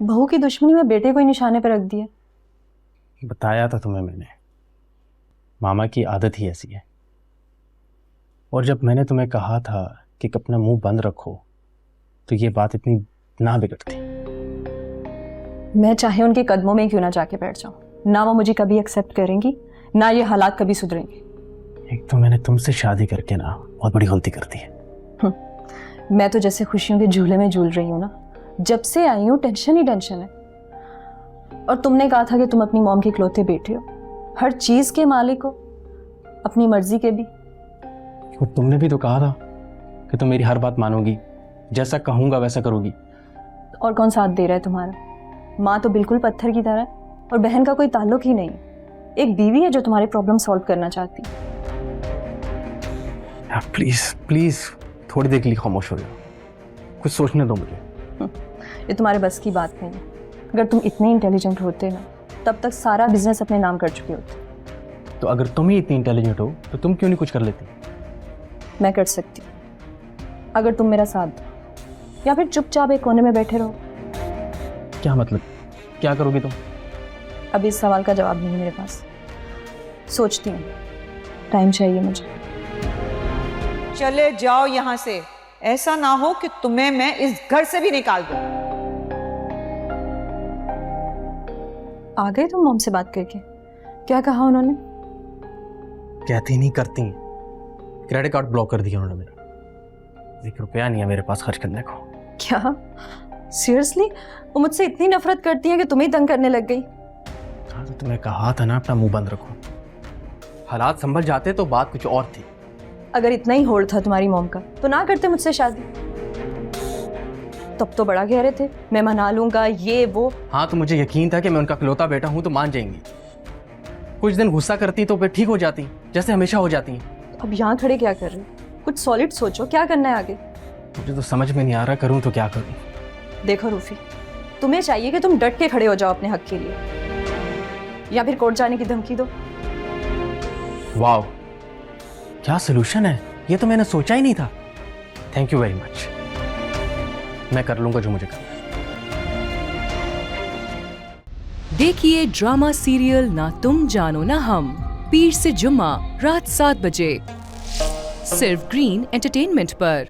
बहू की दुश्मनी में बेटे को ही निशाने पर रख दिया। बताया था तुम्हें मैंने, मामा की आदत ही ऐसी है। और जब मैंने तुम्हें कहा था कि अपना मुंह बंद रखो तो ये बात इतनी ना बिगड़ती। मैं चाहे उनके कदमों में क्यों ना जाके बैठ जाऊं, ना वो मुझे कभी एक्सेप्ट करेंगी, ना ये हालात कभी सुधरेंगे। एक तो मैंने तुमसे शादी करके ना बहुत बड़ी गलती कर दी है। मैं तो जैसे खुशियों के झूले में झूल रही हूँ ना, जब से आई हूँ टेंशन ही टेंशन है। और तुमने कहा था कि तुम अपनी मॉम के इकलौते बेटे हो, हर चीज के मालिक हो, अपनी मर्जी के भी। और तुमने भी तो कहा था कि तुम मेरी हर बात मानोगी, जैसा कहूंगा वैसा करोगी। और कौन साथ दे रहा है तुम्हारा? माँ तो बिल्कुल पत्थर की तरह है और बहन का कोई ताल्लुक ही नहीं। एक बीवी है जो तुम्हारे प्रॉब्लम सॉल्व करना चाहती। प्लीज प्लीज थोड़ी देर के लिए खामोश हो जाओ, कुछ सोचने दो मुझे। ये तुम्हारे बस की बात नहीं है। अगर तुम इतने इंटेलिजेंट होते ना, तब तक सारा बिजनेस अपने नाम कर चुके होते। तो अगर तुम ही इतनी इंटेलिजेंट हो तो तुम क्यों नहीं कुछ कर लेती? मैं कर सकती हूँ, अगर तुम मेरा साथ दो, या फिर चुपचाप एक कोने में बैठे रहो। क्या मतलब, क्या करोगी तुम? अभी इस सवाल का जवाब नहीं है मेरे पास, सोचती हूँ, टाइम चाहिए मुझे। चले जाओ यहाँ से, ऐसा ना हो कि तुम्हें मैं इस घर से भी निकाल दूं। आ गए तुम मॉम से बात करके? क्या कहा उन्होंने? कहती नहीं करती, क्रेडिट कार्ड ब्लॉक कर दिया उन्होंने मेरा। ₹1 नहीं है मेरे पास खर्च करने को। क्या सीरियसली? वो मुझसे इतनी नफरत करती है कि तुम्हें तंग करने लग गई? हाँ तो तुम्हें कहा था ना अपना मुंह बंद रखो, हालात संभल जाते तो बात कुछ और थी। अगर इतना ही होड़ था तुम्हारी मॉम का तो ना करते मुझसे शादी। तब तो बड़ा कह रहे थे मैं मना लूंगा ये वो। हाँ तो मुझे यकीन था कि मैं उनका इकलौता बेटा हूं तो मान जाएंगी। कुछ दिन गुस्सा करती तो फिर ठीक हो जाती, जैसे हमेशा हो जाती हैं। अब यहाँ खड़े क्या कर रहे हो? कुछ सॉलिड सोचो, क्या करना है आगे? मुझे तो समझ में नहीं आ रहा करूं तो क्या करूं। देखो रूफी, तुम्हें चाहिए कि तुम डट के खड़े हो जाओ अपने हक के लिए, या फिर कोर्ट जाने की धमकी दो। वाह, क्या सोल्यूशन है, ये तो मैंने सोचा ही नहीं था। थैंक यू वेरी मच, मैं कर लूंगा जो मुझे करना है। देखिए ड्रामा सीरियल ना तुम जानो ना हम, पीर से जुम्मा रात 7 बजे, सिर्फ ग्रीन एंटरटेनमेंट पर।